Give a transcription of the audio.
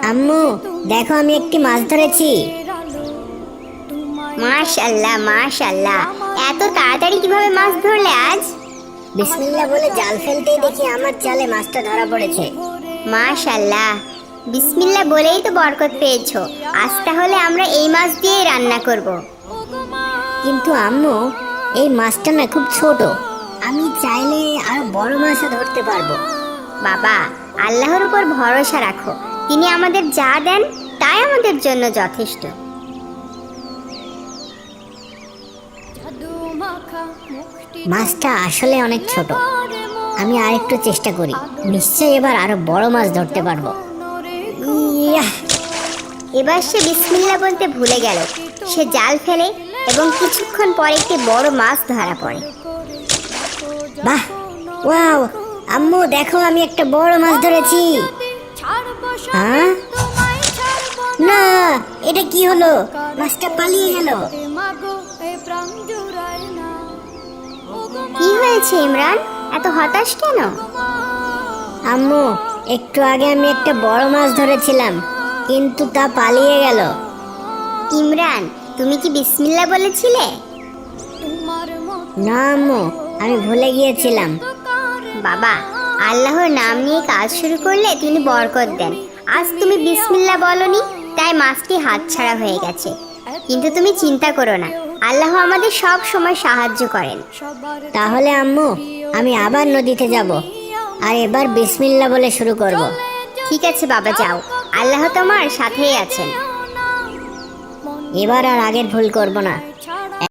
আম্মু দেখো আমি একটি মাছ ধরেছি। মাশাআল্লাহ মাশাআল্লাহ, এত তাড়াতাড়ি কিভাবে মাছ ধরলে আজ? বিসমিল্লাহ বলে জাল ফেলতেই দেখি আমার জালে মাছটা ধরা পড়েছে। মাশাআল্লাহ, বিসমিল্লাহ বলেই তো বরকত পেয়েছো। আজ তাহলে আমরা এই মাছ দিয়েই রান্না করব। কিন্তু আম্মু এই মাছটা না খুব ছোট, আমি চাইলে আরো বড় মাছও ধরতে পারবো। বাবা, আল্লাহর উপর ভরসা রাখো, তিনি আমাদের যা দেন তাই আমাদের জন্য যথেষ্ট। মাছটা আসলে অনেক ছোট, আমি আরেকটু চেষ্টা করি, নিশ্চয়ই এবার আরো বড় মাছ ধরতে পারবো। ইয়াহ! এবার সে বিসমিল্লাহ বলতে ভুলে গেল। সে জাল ফেলে এবং কিছুক্ষণ পরে একটি বড় মাছ ধরা পড়ে। বাহ, ওয়াও! আম্মু দেখো আমি একটা বড় মাছ ধরেছি। হ্যাঁ? না, এটা কি হলো? মাছটা পালিয়ে গেল। কি হয়েছে ইমরান, এত হতাশ কেন? আম্মু একটু আগে আমি একটা বড় মাছ ধরেছিলাম, কিন্তু তা পালিয়ে গেল। ইমরান, তুমি কি বিসমিল্লাহ বলেছিলে? না আম্মু, আমি ভুলে গিয়েছিলাম। বাবা, আল্লাহর নাম নিয়ে কাজ শুরু করলে তিনি বরকত দেন। আজ তুমি বিসমিল্লাহ বলনি, তাই মাছটি হাতছাড়া হয়ে গেছে। কিন্তু তুমি চিন্তা করো না, আল্লাহ আমাদের সব সময় সাহায্য করেন। তাহলে আম্মু আমি আবার নদীতে যাব, আর এবার বিসমিল্লাহ বলে শুরু করব। ঠিক আছে বাবা, যাও, আল্লাহ তোমার সাথেই আছেন। এবার আর আগের ভুল করব না।